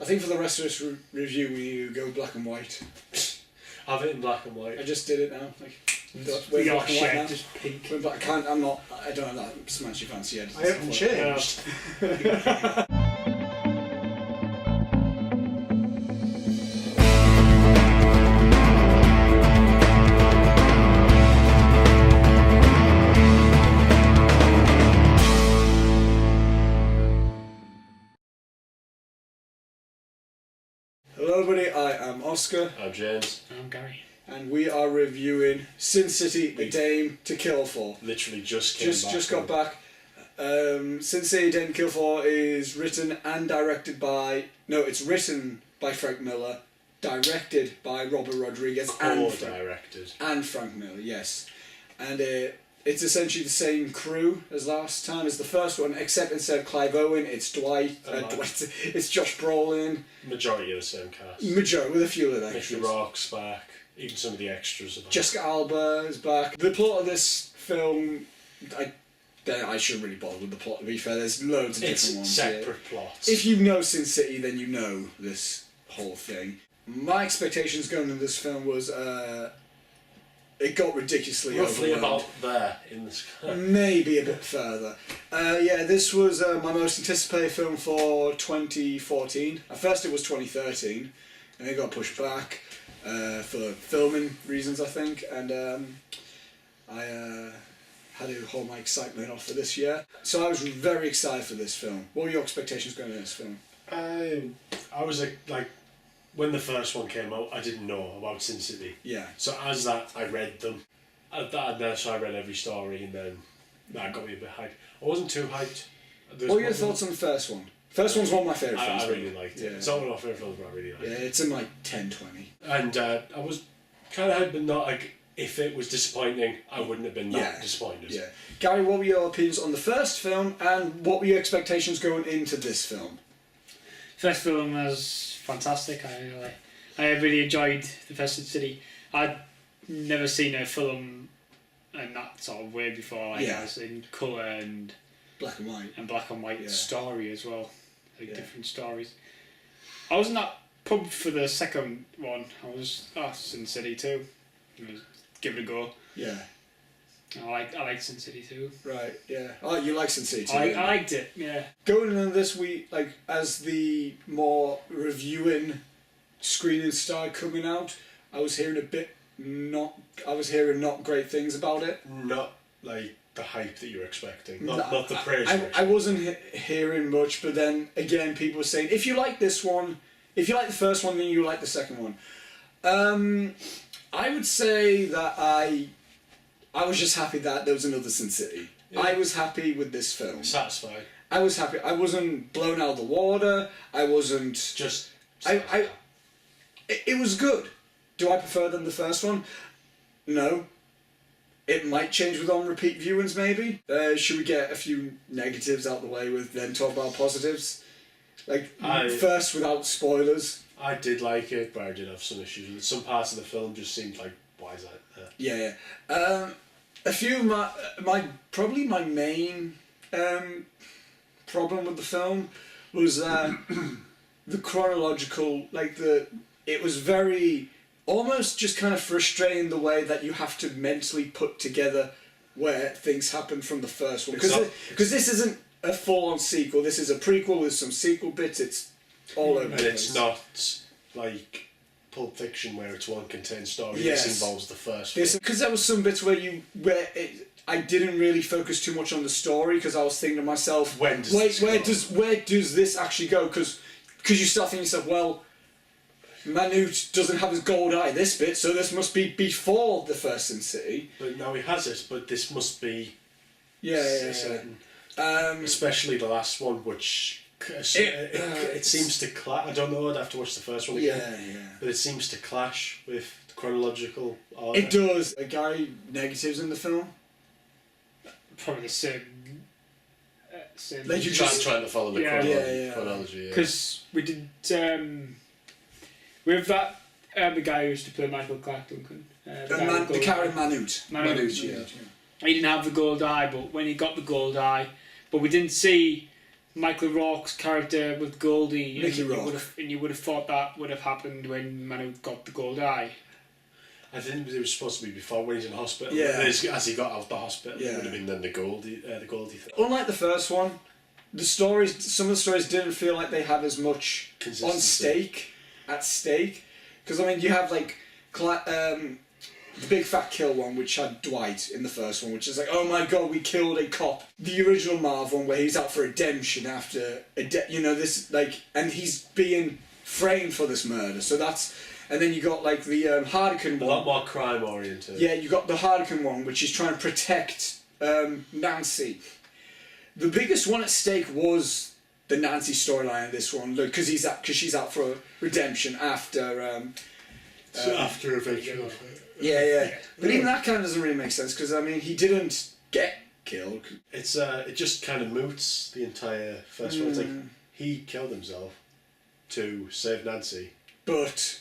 I think for the rest of this review, we need to go black and white. Have it in black and white. I just did it now. Like, We got black and white now. just pink. But I can't. I'm not. I don't have that smashy fancy edit. I haven't changed. Hello everybody, I am Oscar. I'm James. I'm Gary. And we are reviewing Sin City, A Dame to Kill For. Literally just came back. Just got back. Sin City, A Dame to Kill For is written and directed by... No, it's written by Frank Miller, directed by Robert Rodriguez and Frank Miller, yes. And it's essentially the same crew as last time, as the first one, except instead of Clive Owen, it's it's Josh Brolin. Majority of the same cast. Majority, with a few of the extras. Mickey Rourke's back, even some of the extras are back. Jessica Alba is back. The plot of this film, I shouldn't really bother with the plot, to be fair. There's loads of different ones. It's separate plots. If you know Sin City, then you know this whole thing. My expectations going into this film was... it got ridiculously roughly overwhelmed. about there in the sky. Maybe a bit further. Yeah, this was my most anticipated film for 2014. At first it was 2013, and it got pushed back for filming reasons, I think, and I had to hold my excitement off for this year. So I was very excited for this film. What were your expectations going into this film? I was like... When the first one came out, I didn't know about Sin City. Yeah. So as that, I read them. So I read every story, and then that got me a bit hyped. I wasn't too hyped. What were your thoughts on the first one? First one's one of my favourite films. I really liked it. Yeah. It's not one of my favourite films, but I really liked it. Yeah, it's in like 10, 20. And I was kind of hyped, but not like, if it was disappointing, I wouldn't have been that disappointed. Yeah. Gary, what were your opinions on the first film, and what were your expectations going into this film? First film was fantastic. I really enjoyed the first Sin City. I'd never seen a film in that sort of way before. As in colour and black and white story as well, different stories. I wasn't that pumped for the second one. I was Sin City 2. Give it a go. Yeah. I liked Sin City 2. Right, yeah. Oh, you like Sin City 2? I liked it, yeah. Going into this week, like, as the more reviewing screenings started coming out, I was hearing not great things about it. Not like the hype that you're expecting. Not the praise. I wasn't hearing much, but then again, people were saying, if you like this one, if you like the first one, then you like the second one. I would say that I was just happy that there was another Sin City. Yeah. I was happy with this film. Satisfied. I was happy. I wasn't blown out of the water. I wasn't... Just... It was good. Do I prefer than the first one? No. It might change with on-repeat viewings, maybe. Should we get a few negatives out the way with then talk about positives? First, without spoilers. I did like it, but I did have some issues with it. Some parts of the film just seemed like, why is that there? Yeah. A few of my main problem with the film was the chronological, it was very, almost just kind of frustrating the way that you have to mentally put together where things happen from the first one. Because this isn't a full-on sequel, this is a prequel with some sequel bits, it's all over the place. And it's not like Pulp Fiction where it's one contained story. Yes. This involves the first one. Because there was some bits where I didn't really focus too much on the story, because I was thinking to myself, where does this actually go? Because you start thinking to yourself, well, Manute doesn't have his gold eye this bit, so this must be before the first Sin City. But now he has it, but this must be certain. Especially the last one, which it seems to clash. I don't know, I'd have to watch the first one again. But it seems to clash with the chronological order. It does. Gary, negatives in the film? Probably the same. Like you trying to follow the chronology. Because we did with that the guy who used to play Michael Clark Duncan. The character Manute. He didn't have the gold eye, but when he got the gold eye, but we didn't see Michael Rourke's character with Goldie. Mickey Rourke. You would have thought that would have happened when Manu got the gold eye. I think it was supposed to be before when he's in hospital. Yeah. As he got out of the hospital, it would have been then the Goldie thing. Unlike the first one, some of the stories didn't feel like they had as much at stake. Because, I mean, you have, like, the Big Fat Kill one, which had Dwight in the first one, which is like, oh my god, we killed a cop. The original Marv one, where he's out for redemption after this, like, and he's being framed for this murder. So that's, and then you got like the Hardican one. A lot more crime oriented. Yeah, you got the Hardican one, which is trying to protect Nancy. The biggest one at stake was the Nancy storyline in this one, because she's out for redemption after. After eventually. Yeah. But even that kind of doesn't really make sense, because, I mean, he didn't get killed. It's it just kind of moots the entire first one. It's like, he killed himself to save Nancy. But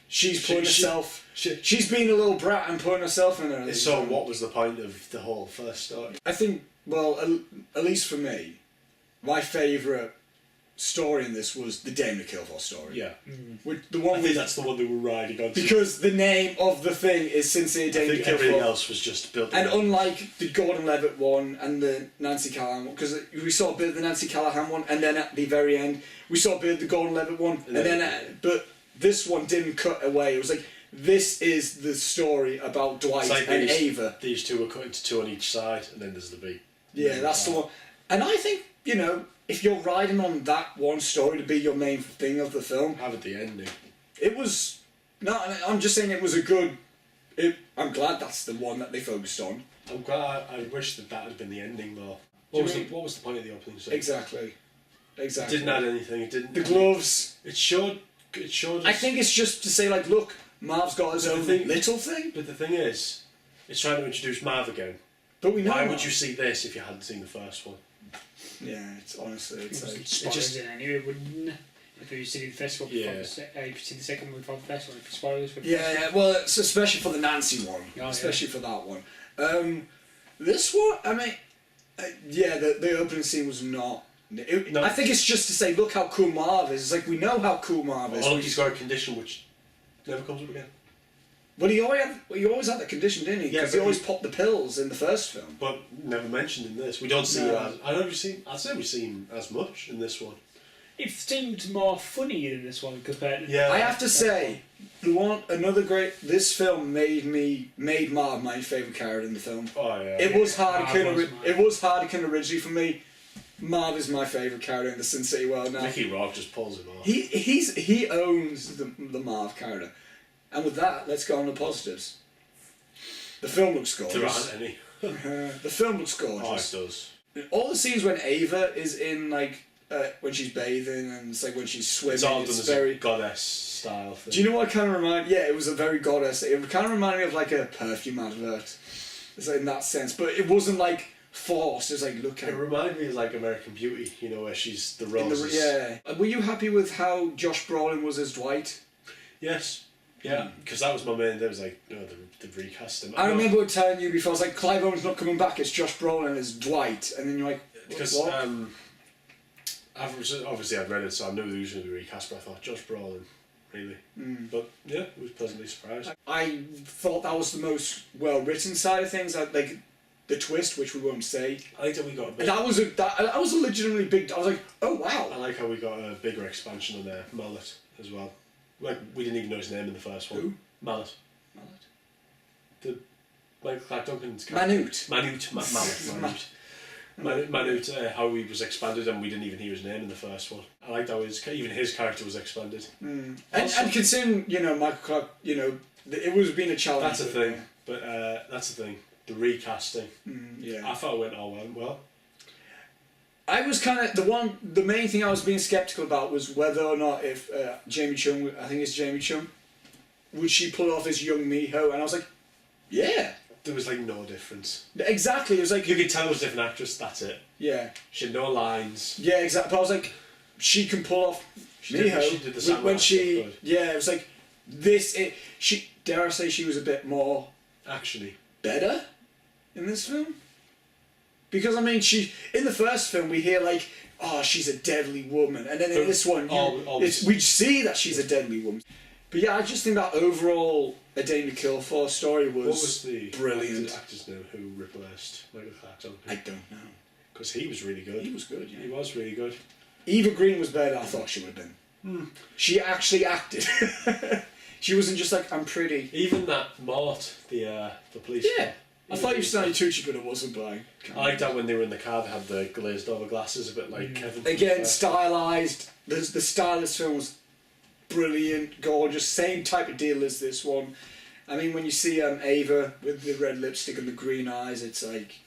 she's putting herself... She's being a little brat and putting herself in there. So what was the point of the whole first story? I think, well, at least for me, my favourite story in this was the Damon Kilfor story. Yeah. I think that's the one they were riding on. Because the name of the thing is Sincere Damon Kilfor. Everything else was just built. And unlike the Gordon-Levitt one and the Nancy Callahan one, because we saw a bit of the Nancy Callahan one, and then at the very end we saw a bit of the Gordon-Levitt one, but this one didn't cut away. It was like, this is the story about Dwight and Ava. These two were cut into two on each side, and then there's the big. Yeah, that's the one. And I think, if you're riding on that one story to be your main thing of the film... Have it the ending. It was... No, I'm just saying it was a good... I'm glad that's the one that they focused on. I'm glad... I wish that had been the ending, though. What was the point of the opening scene? Exactly. It didn't add anything. It didn't... The gloves... It showed us... I think it's just to say, like, look, Marv's got his own little thing. But the thing is, it's trying to introduce Marv again. But we know Why would you see this if you hadn't seen the first one? Yeah, it's honestly, it's like... Spoilers in anyway, wouldn't it? If you see the first one before if you see the second one before the first one, if you spoilers for the first one. Well, it's especially for the Nancy one. Especially for that one. This one, I mean... the opening scene was not... I think it's just to say, look how cool Marv is. It's like, we know how cool Marv is. He's got a condition which never comes up again. Well, he always had that condition, didn't he? Because he always popped the pills in the first film. But never mentioned in this. We don't see as... I'd say we've seen as much in this one. It seemed more funny in this one compared to... I have to say, this film made Marv my favourite character in the film. Oh, yeah. It was Hardican originally for me. Marv is my favourite character in the Sin City world now. Mickey Rourke just pulls him off. He owns the Marv character. And with that, let's go on to positives. The film looks gorgeous. There aren't any. The film looks gorgeous. Oh, it does. All the scenes when Ava is in, like, when she's bathing and it's like when she's swimming. It's all done as a goddess style thing. Do you know what it kind of reminded? Yeah, it was a very goddess. It kind of reminded me of like a perfume advert. It's like in that sense, but it wasn't like forced. It was like, look at it. It reminded me of like American Beauty, where she's the roses. Were you happy with how Josh Brolin was as Dwight? Yes. Yeah, because that was my main. There was like, the recast him. I remember telling you before. I was like, Clive Owen's not coming back. It's Josh Brolin as Dwight, and then you're like, because what? Obviously I'd read it, so I knew there was going to be recast. But I thought Josh Brolin, really. But yeah, I was pleasantly surprised. I thought that was the most well written side of things. Like the twist, which we won't say. I like that we got a bit. That was a legitimately big. I was like, oh wow. I like how we got a bigger expansion on there, Mallet as well. Like, we didn't even know his name in the first one. Who? Mallet. The Michael Clark Duncan's character. Manute, how he was expanded and we didn't even hear his name in the first one. I liked how even his character was expanded. And considering, Michael Clark, it was being a challenge. That's the thing. But that's the thing. The recasting. I thought it went well. I was kind of the main thing I was being skeptical about was whether or not if Jamie Chung, I think it's Jamie Chung, would she pull off as young Miho? And I was like, yeah. There was like no difference. Exactly, it was like you could tell it was a different actress. That's it. Yeah. She had no lines. Yeah, exactly. But I was like, she can pull off Miho. She did the when she it was like she dare I say she was a bit more actually better in this film. Because, I mean, in the first film, we hear, like, oh, she's a deadly woman. And then in this one, we see that she's a deadly woman. But yeah, I just think that overall A Day to Kill For story was brilliant. What was the actor's name who replaced Michael Clark? I don't know. Because he was really good. He was good, yeah. He was really good. Eva Green was better than I thought she would have been. She actually acted. She wasn't just like, I'm pretty. Even that Mort, the police. Yeah. I thought you Stanley Tucci, but it wasn't. But I liked that when they were in the car, they had the glazed over glasses, a bit like Kevin. Again, stylised. The style of this film was brilliant, gorgeous. Same type of deal as this one. I mean, when you see Ava with the red lipstick and the green eyes, it's like...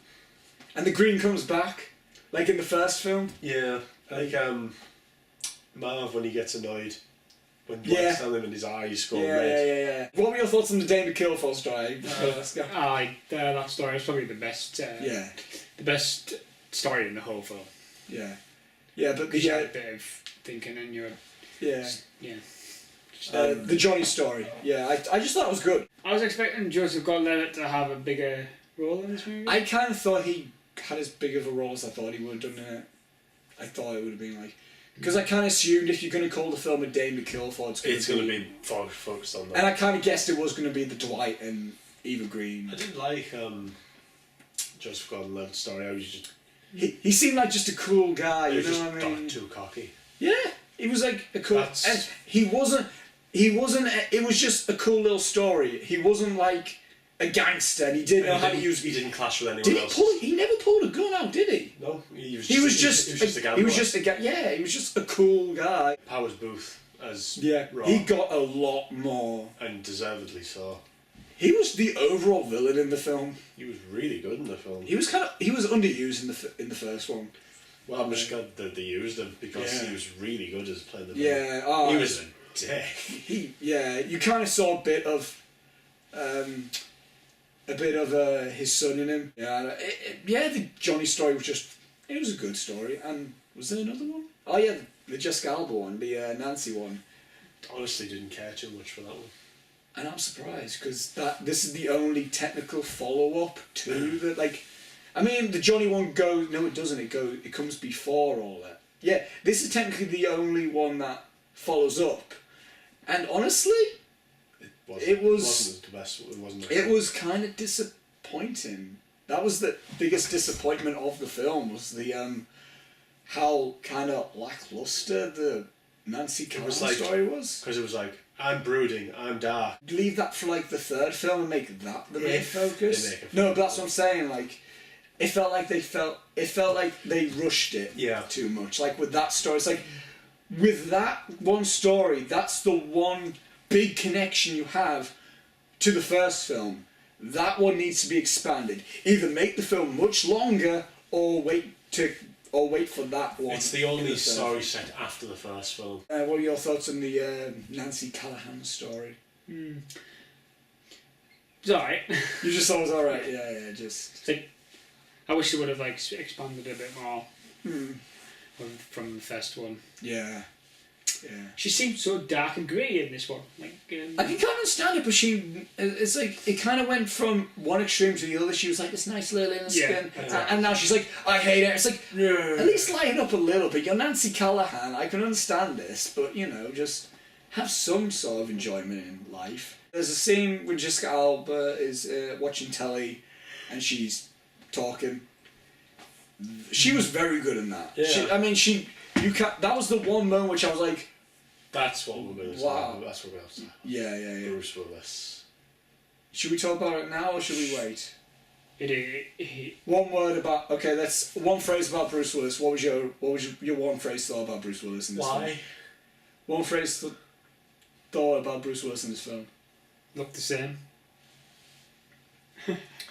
And the green comes back, like in the first film. Yeah, like Marv when he gets annoyed. When Black's telling him and his eyes go red. Yeah. What were your thoughts on the Day to Kill For story? That story is probably the best. The best story in the whole film. Yeah, but you had a bit of thinking in your. Yeah. Yeah. The Johnny story. Yeah, I just thought it was good. I was expecting Joseph Gordon-Levitt to have a bigger role in this movie. I kind of thought he had as big of a role as I thought he would have done in it. I thought it would have been like. Because I kind of assumed if you're going to call the film A Day to Kill For, it's going to be focused on that. And I kind of guessed it was going to be the Dwight and Eva Green. I didn't like Joseph Gordon-Levitt's story. I was just... He seemed like just a cool guy, you know what I mean? Too cocky. Yeah, he was like a cool... And he wasn't... It was just a cool little story. He wasn't like a gangster and he didn't know how to use... He didn't clash with anyone else. He never pulled a gun out, did he? No, he was just a gambler. He was just a cool guy. Powers Booth as Raw. He got a lot more. And deservedly so. He was the overall villain in the film. He was really good in the film. He was underused in the first one. Well, I'm just glad that they used him because he was really good as playing the villain. Yeah, he was a dick. You kind of saw a bit of his son in him. Yeah, the Johnny story was it was a good story. And was there another one? Oh yeah, the Jessica Alba one, the Nancy one. Honestly, didn't care too much for that one. And I'm surprised because this is the only technical follow up to the like. I mean, the Johnny one goes. No, it doesn't. It comes before all that. Yeah, this is technically the only one that follows up. And honestly, it wasn't the best. It was kind of disappointing. That was the biggest disappointment of the film. Was the how kind of lackluster the Nancy Callahan story was. Because it was like, I'm brooding, I'm dark. Leave that for like the third film and make that the main focus. No, but that's what I'm saying. Like, it felt like they rushed it too much. Like with that story, it's like with that one story, that's the one big connection you have to the first film. That one needs to be expanded. Either make the film much longer or wait for that one. It's the only story set after the first film. What are your thoughts on the Nancy Callahan story? It's alright. You just thought it was alright, yeah, just... I wish they would have expanded a bit more from the first one. Yeah. She seemed so dark and gritty in this one. I can kind of understand it, but it's like it kind of went from one extreme to the other. She was like this nice little innocent skin, and now she's like, I hate it. It's like, at least lighten up a little bit. You're Nancy Callahan. I can understand this, but just have some sort of enjoyment in life. There's a scene when Jessica Alba is watching telly, and she's talking. She was very good in that. Yeah. That was the one moment which I was like, that's what we're going to say. That's what we're going to say. Yeah. Bruce Willis. Should we talk about it now or should we wait? One word about... Okay, that's one phrase about Bruce Willis. What was your one phrase thought about Bruce Willis in this film? Why? One phrase thought about Bruce Willis in this film. Look the same.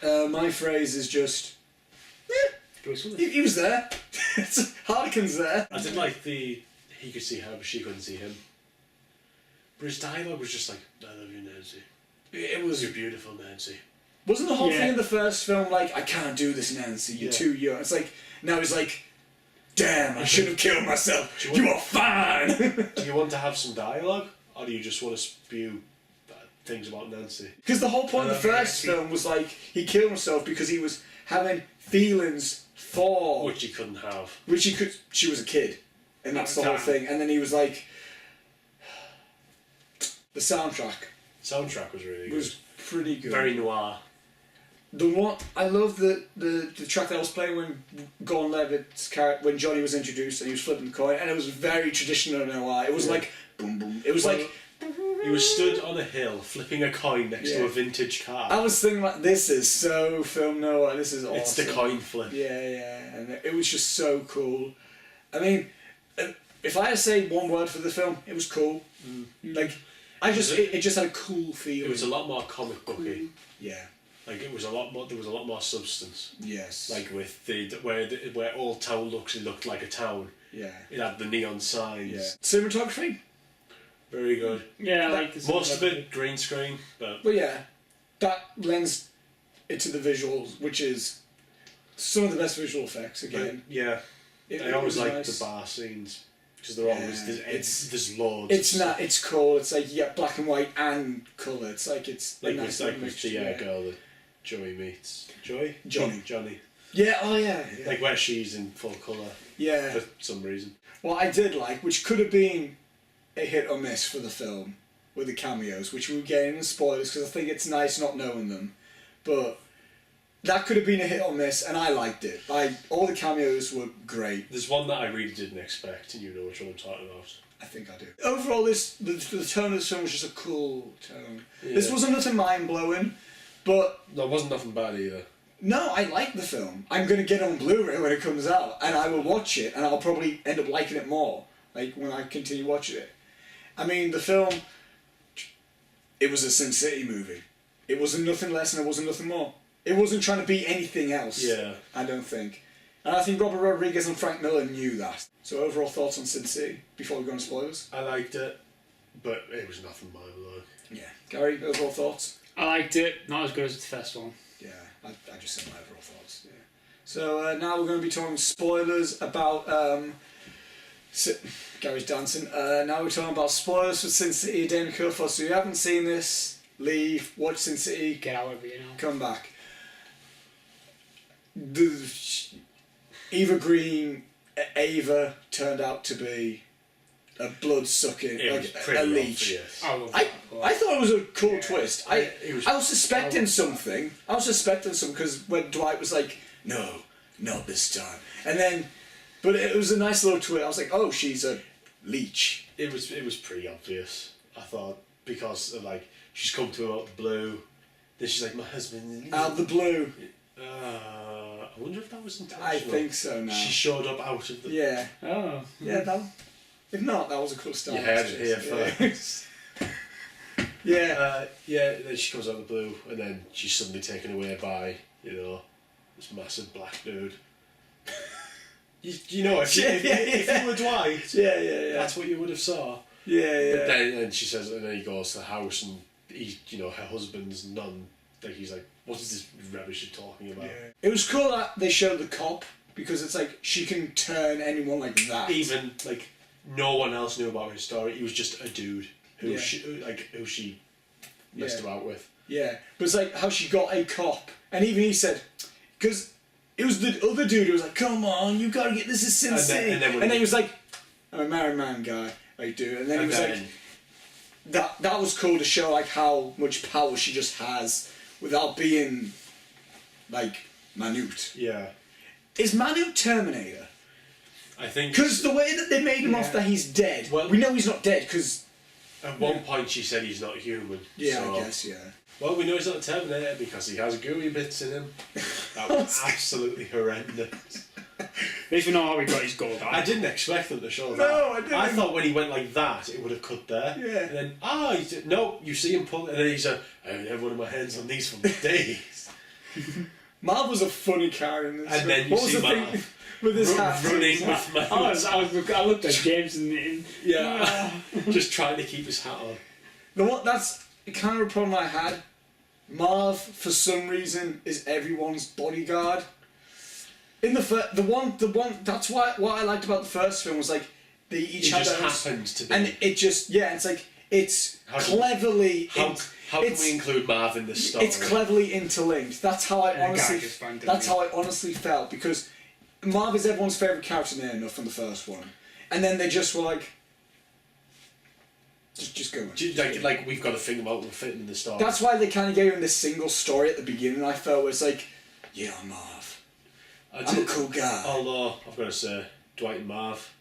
My phrase is just... Bruce Willis. He was there. Harlequin's there. I did like he could see her, but she couldn't see him. But his dialogue was just like, I love you, Nancy. It was... You're beautiful, Nancy. Wasn't the whole thing in the first film like, I can't do this, Nancy, you're too young. It's like, now he's like, damn, I should have killed myself. You are fine! Do you want to have some dialogue? Or do you just want to spew things about Nancy. Because the whole point of the first film was like he killed himself because he was having feelings for which he couldn't have. Which he could. She was a kid, and that's the whole thing. And then he was like, the soundtrack. Soundtrack was really good. Was pretty good. Very noir. The one I love the track that was playing when Gordon-Levitt's character, when Johnny was introduced and he was flipping the coin, and it was very traditional noir. It was like boom boom. It was like he was stood on a hill flipping a coin next to a vintage car. I was thinking like, this is so film noir. This is awesome. It's the coin flip. Yeah, and it was just so cool. I mean, if I had to say one word for the film, it was cool. Like, it just had a cool feel. It was a lot more comic booky. Yeah. Like it was a lot more. There was a lot more substance. Yes. Like with where Old Town looked like a town. Yeah. It had the neon signs. Yeah. Cinematography. Very good. Yeah, I like this. Most of it green screen, but yeah, that lends it to the visuals, which is some of the best visual effects again. But, yeah. I always like the bar scenes because they're always there's loads. It's cool. It's like you get black and white and colour. It's like like with the girl that Joey meets. Johnny. Yeah. Oh yeah. Like where she's in full colour. Yeah. For some reason. What I did like, which could have been a hit or miss for the film, with the cameos, which we were getting in spoilers because I think it's nice not knowing them, but that could have been a hit or miss, and I liked it. All the cameos were great. There's one that I really didn't expect, and you know which one I'm talking about. I think I do. Overall, the tone of this film was just a cool tone. Yeah. This wasn't nothing mind-blowing, but... There wasn't nothing bad either. No, I like the film. I'm going to get on Blu-ray when it comes out, and I will watch it, and I'll probably end up liking it more, like, when I continue watching it. I mean, the film... It was a Sin City movie. It wasn't nothing less, and it wasn't nothing more. It wasn't trying to be anything else. Yeah. I don't think. And I think Robert Rodriguez and Frank Miller knew that. So overall thoughts on Sin City before we go on spoilers? I liked it, but it was nothing mind-blowing. Yeah. Gary, overall thoughts? I liked it. Not as good as the first one. Yeah, I just said my overall thoughts. Yeah. So now we're going to be talking spoilers about... Gary's dancing. Now we're talking about spoilers for Sin City, Dane Kilfor. So if you haven't seen this, leave, watch Sin City. Get out of here now. Come back. Eva Green, Ava turned out to be a blood-sucking, a leech. I thought it was a cool twist. I was suspecting something. Because when Dwight was like, no, not this time. And then, but it was a nice little twist. I was like, oh, she's a leech. It was pretty obvious, I thought, because like she's come to him out of the blue. Then she's like, my husband. Out of the blue. I wonder if that was intentional. I think so now. She showed up out of the... Yeah. Oh. Yeah, if not, that was a cool start. You heard it here first. Yeah. Then she comes out of the blue, and then she's suddenly taken away by, this massive black dude. You know, if you were Dwight, that's what you would have saw. Yeah. But then she says, and then he goes to the house, and he, her husband's none. Like he's like, what is this rubbish you're talking about? Yeah. It was cool that they showed the cop because it's like she can turn anyone like that. Even like no one else knew about his story. He was just a dude who she messed about with. Yeah, but it's like how she got a cop, and even he said, because it was the other dude who was like, "Come on, you gotta get this is Sin City," and then he was like, "I'm a married man guy, like dude," and then he was like, that was cool to show like how much power she just has. Without being, like, Manute. Yeah. Is Manute Terminator? I think... Because the way that they made him off that he's dead, well, we know he's not dead, because... At one point she said he's not human. Yeah, so, I guess, yeah. Well, we know he's not a Terminator because he has gooey bits in him. That was absolutely horrendous. At least we know how he got his gold out. I didn't expect them to show that. No, I didn't. I thought when he went like that, it would have cut there. Yeah. And then, no, you see him pull, and then he's I haven't had one of my hands on these for days. Marv was a funny character in this. And then you see Marv with his hat running with my... I looked at James and... Yeah. Just trying to keep his hat on. That's kind of a problem I had. Marv, for some reason, is everyone's bodyguard. In the one that's what I liked about the first film was like they each had just happened to be, and it just it's like it's cleverly. How can we include Marv in this story? It's cleverly interlinked. That's how I honestly felt, because Marv is everyone's favourite character near enough from the first one, and then they just were like, just go. Like we've got to think about them fitting in the story. That's why they kind of gave him this single story at the beginning. I felt was like, yeah, Marv, I'm a cool guy. Although I've got to say, Dwight and Marv,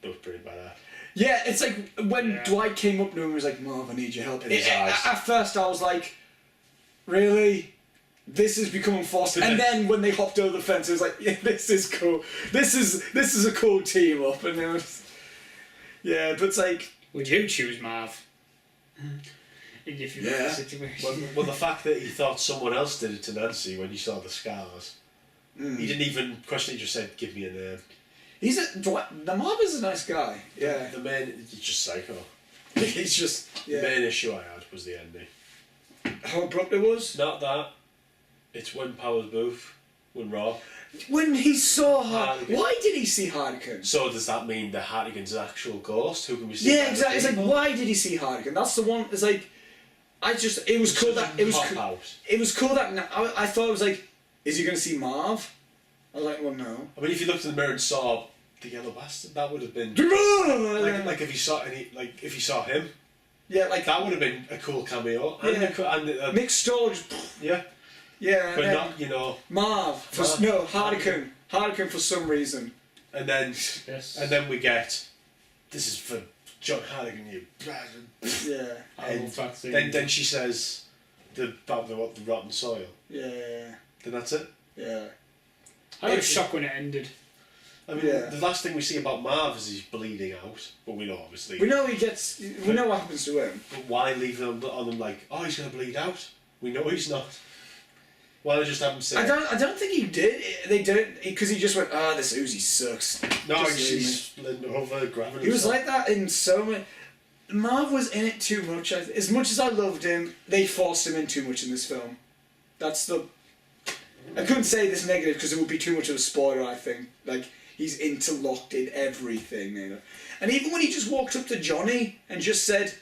both pretty badass. Yeah, it's like when Dwight came up to him and was like, Marv, I need your help. At first I was like, really? This is becoming forced. And then when they hopped over the fence, it was like, yeah, this is cool. This is a cool team up. And it was, yeah, but it's like, would you choose Marv? If you were in the situation. Well, the fact that he thought someone else did it to Nancy when he saw the scars, he didn't even question it. He just said, "Give me a name." The Marv is a nice guy. Yeah. The main, he's just psycho. He's just. Yeah. The main issue I had was the ending. How abrupt it was? Not that. It's when Powers Booth, when Rob. When he saw Hartigan. Why did he see Hartigan? So does that mean that Hartigan's an actual ghost? Who can we see? Yeah, exactly. It's like, why did he see Hartigan? That's the one. It's like, it was cool that it was. It was cool that I thought it was like, is he going to see Marv? I was like, well, no. I mean, if you looked in the mirror and saw the yellow bastard, that would have been like if you saw if you saw him. Yeah, like that would have been a cool cameo. Yeah. And Nick Storage. Yeah. Yeah. But not Marv. Hartigan. Hartigan for some reason. And then we get, this is for John Hartigan, you. Yeah. And then she says about the rotten soil. Yeah. Then that's it. Yeah. I was shocked when it ended. I mean, the last thing we see about Marv is he's bleeding out, but we know obviously. We know we know what happens to him. But why leave them on them like, oh, he's going to bleed out? We know he's not. Why they just have him say? I don't think he did. They didn't, because he just went, this Uzi sucks. No, he's over grabbing. He was like that in so many. Marv was in it too much. As much as I loved him, they forced him in too much in this film. That's the. I couldn't say this negative because it would be too much of a spoiler. I think like he's interlocked in everything, you know. And even when he just walked up to Johnny and just said,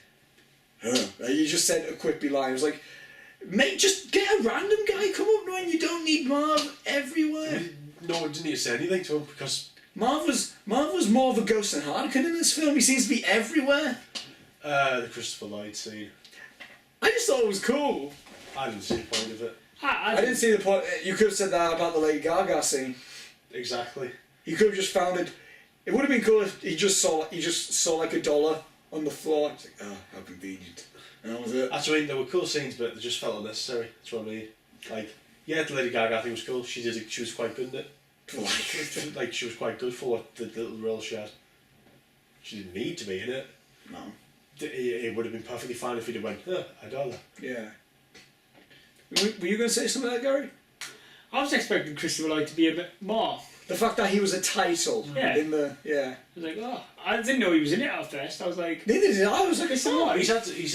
he just said a quippy line. It was like, mate, just get a random guy come up knowing you don't need Marv everywhere. No one didn't need to say anything to him because Marv was more of a ghost than Hartigan in this film. He seems to be everywhere. The Christopher Lloyd scene. I just thought it was cool. I didn't see the point of it. I didn't see the point. You could have said that about the Lady Gaga scene. Exactly. He could have just found it. It would have been cool if he just saw like $1 on the floor. It's like, oh, how convenient. And that was it. That's what I mean. There were cool scenes, but they just felt unnecessary. That's what I mean. Like, yeah, the Lady Gaga thing was cool. She was quite good in it. Like, she was quite good for what the little role she had. She didn't need to be in it. No. It would have been perfectly fine if he'd have went, $1. Yeah. Were you going to say something like that, Gary? I was expecting Christopher Lloyd to be a bit more. The fact that he was a title in the I was like, oh, I didn't know he was in it at first. I was like, neither did I. I was like, he's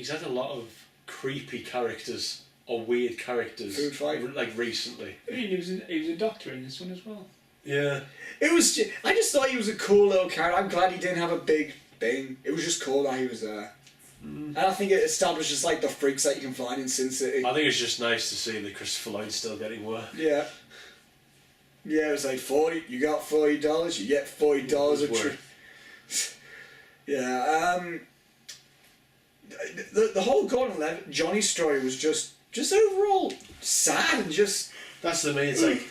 had a lot of creepy characters or weird characters like recently. I mean, he was a doctor in this one as well. Yeah. I just thought he was a cool little character. I'm glad he didn't have a big thing. It was just cool that he was there. And I think it establishes like the freaks that you can find in Sin City. I think it's just nice to see that Christopher Lloyd's still getting work. Yeah. Yeah, it was like 40. You got $40. You get $40 a trip. Yeah. The whole Gordon-Levitt Johnny story was just overall sad and just. That's the main. It's like.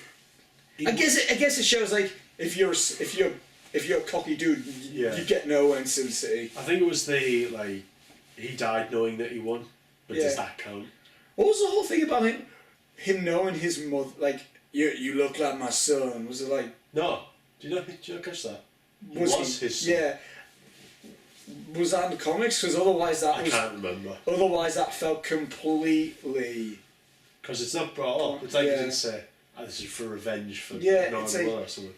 I guess it shows like if you're a cocky dude, you get nowhere in Sin City. I think it was the like. He died knowing that he won, but does that count? What was the whole thing about him knowing his mother? Like, you look like my son. Was it like? No. Did you not catch that? Was his son. Yeah. Was that in the comics? Because otherwise I can't remember. Otherwise that felt completely. Because it's not brought up. It's like you didn't say, this is for revenge for it's like, or something.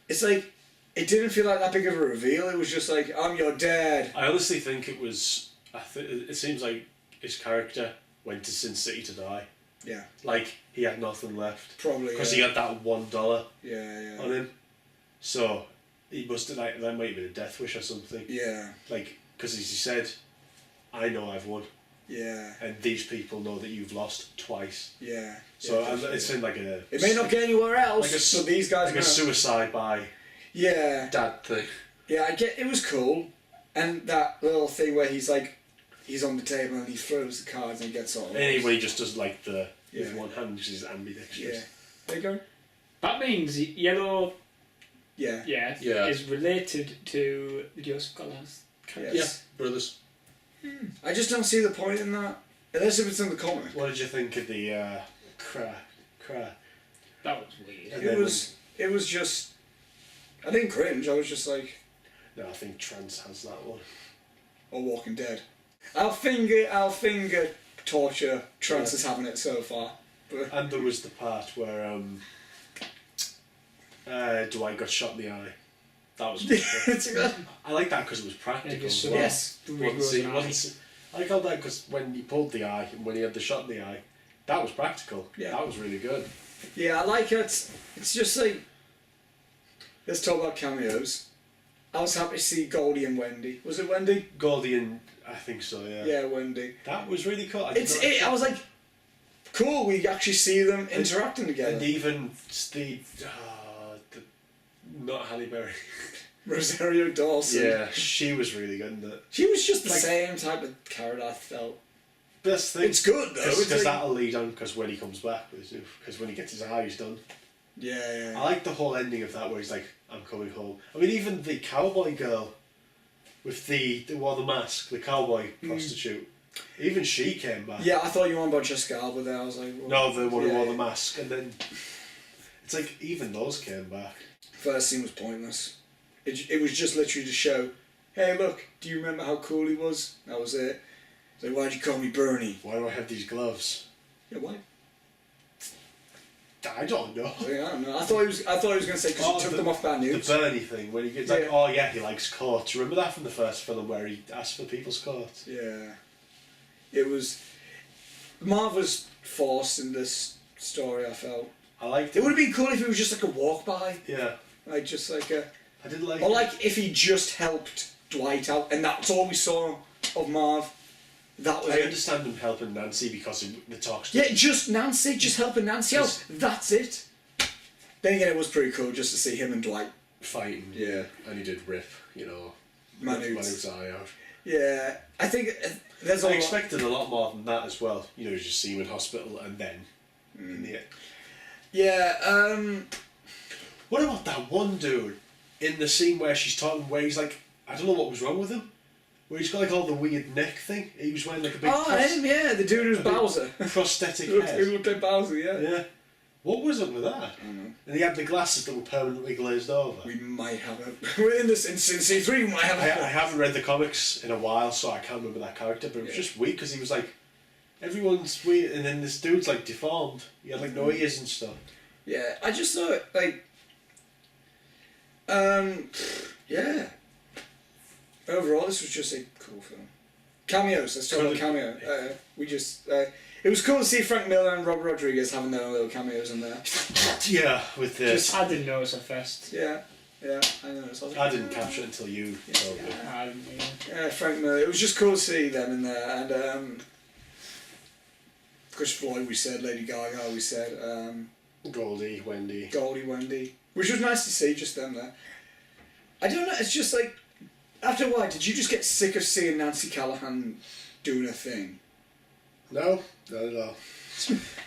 It's like, it didn't feel like that big of a reveal. It was just like, I'm your dad. I honestly think it was. It seems like his character went to Sin City to die. Yeah. Like, he had nothing left. Probably, because he had that $1 on him. So, he must have, like, that might have been a death wish or something. Yeah. Like, because as he said, I know I've won. Yeah. And these people know that you've lost twice. Yeah. So it's in like a... It may not get anywhere else, like but these guys... Like a suicide by... Yeah. Dad thing. Yeah, it was cool. And that little thing where he's like... He's on the table and he throws the cards and he gets all... Anyway, he just does like the... With one hand, which is ambidextrous. Yeah. There you go. That means yellow... Yeah. Yeah. Is related to the Joseph Collins characters. Yeah, brothers. I just don't see the point in that. Unless if it's in the comic. What did you think of the cra? That was weird. It was just... I didn't cringe, I was just like... No, I think Trance has that one. Or Walking Dead. I'll finger torture Trance is having it so far. But and there was the part where Dwight got shot in the eye. That was good. I like that because it was practical as well. Yes. I like how that because when he pulled the eye and when he had the shot in the eye, that was practical. Yeah. That was really good. Yeah, I like it. It's just like... Let's talk about cameos. I was happy to see Goldie and Wendy. Was it Wendy? Goldie and... I think so, yeah. Yeah, Wendy. That was really cool. I was like, cool, we actually see them interacting together. And even not Halle Berry. Rosario Dawson. Yeah, she was really good in it. She was just the same type of character I felt. Best thing. It's good though. Because that'll lead on, because when he comes back, because when he gets his eyes done. Yeah. I like the whole ending of that where he's like, I'm coming home. I mean, even the cowboy girl with the wore the mask, the cowboy prostitute, even she came back. Yeah, I thought you were on about Jessica Alba there. I was like, well, no, the one who wore the mask, and then it's like even those came back. First scene was pointless. It was just literally to show, hey, look, do you remember how cool he was? That was it. So why'd you call me Bernie? Why do I have these gloves? Yeah, why? I don't know. I don't know. I thought he was going to say because he took them off bad news. The Bernie thing, when he gets like, oh yeah, he likes coats. Remember that from the first film where he asked for people's coats? Yeah. It was... Marv was forced in this story, I felt. I liked it. It would have been cool if it was just like a walk by. Yeah. Like, just like a... I did like or like if he just helped Dwight out and that's all we saw of Marv. That was I understand him helping Nancy because of the talks. Yeah, just Nancy, just helping Nancy out. That's it. Then again, it was pretty cool just to see him and Dwight fighting. Yeah. And he did rip, Manute's eye out. Yeah, I think there's I expected a lot more than that as well. Just see him in hospital and then in the end. Yeah, What about that one dude in the scene where she's talking, where he's like, I don't know what was wrong with him? Where he's got like all the weird neck thing. He was wearing like a big... him, yeah, the dude who's Bowser. Prosthetic head. He looked like Bowser, yeah. Yeah. What was up with that? I don't know. And he had the glasses that were permanently glazed over. We might have it. We're in this in C3, we might have it. I haven't read the comics in a while, so I can't remember that character, but it was just weird because he was like, everyone's weird, and then this dude's like deformed. He had like no ears and stuff. Yeah, I just thought, like... yeah. Overall, this was just a cool film. Cameos, let's talk about cameo. It was cool to see Frank Miller and Rob Rodriguez having their own little cameos in there. Yeah, with this. I didn't notice at first. Yeah, I noticed. I didn't capture it until you told me. I didn't either. Yeah, Frank Miller. It was just cool to see them in there, and Chris Floyd, we said, Lady Gaga, we said, Goldie, Wendy, which was nice to see, just them there. I don't know. It's just like, after a while, did you just get sick of seeing Nancy Callahan doing a thing? No, not at all.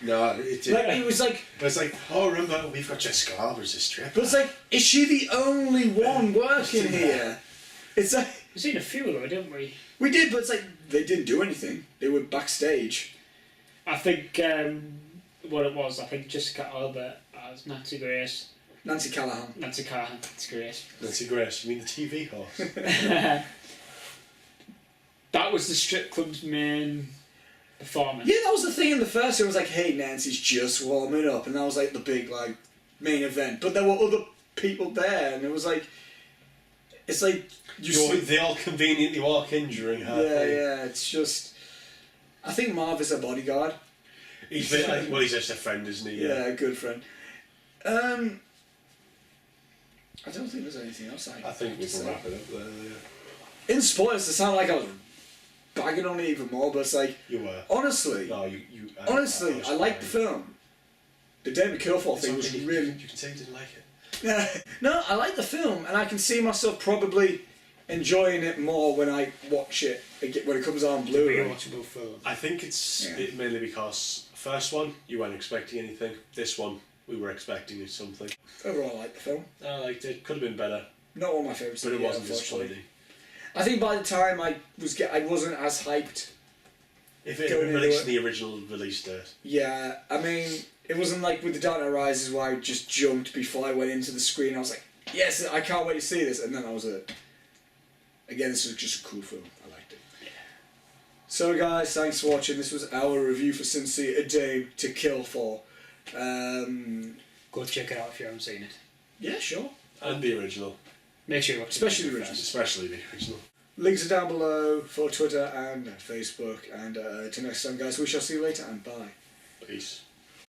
No, it didn't. Like, it was like... But it's like, oh, remember, we've got Jessica Alba's this trip. But it's like, is she the only one working here? It's like... We've seen a few though, didn't we? We did, but it's like, they didn't do anything. They were backstage. I think what it was, I think Jessica Alba as Nancy Grace. Nancy Callahan. Nancy Callahan, that's Grace. Nancy Grace, you mean the TV host? That was the strip club's main performance. Yeah, that was the thing in the first. It was like, hey, Nancy's just warming up, and that was like the big like main event. But there were other people there, and it was like, it's like they all conveniently walk in during her thing. Yeah. It's just, I think Marv is a bodyguard. He's just a friend, isn't he? Yeah, a good friend. I don't think there's anything else I think we can wrap it up there, In spoilers, it sounded like I was bagging on it even more, but it's like... You were. Honestly. No, you honestly, I liked the film. The David Kilfall thing was really... You can say you didn't like it. No, I like the film, and I can see myself probably enjoying it more when I watch it, when it comes on Blu-ray. Rewatchable film. I think it's mainly because first one, you weren't expecting anything. This one, we were expecting something. Overall, I liked the film. I liked it. Could have been better. Not one of my favourites. But it wasn't disappointing. I think by the time I wasn't as hyped. If it had been released in the original release date. Yeah, I mean, it wasn't like with The Dark Knight Rises where I just jumped before I went into the screen. I was like, yes, I can't wait to see this. And then that was it. Again, this was just a cool film. I liked it. Yeah. So guys, thanks for watching. This was our review for Sin City: A Dame to Kill For. Go check it out if you haven't seen it. Yeah, sure. And the original. Make sure you watch Especially the original. Especially the original. Links are down below for Twitter and Facebook. And till next time, guys, we shall see you later, and bye. Peace.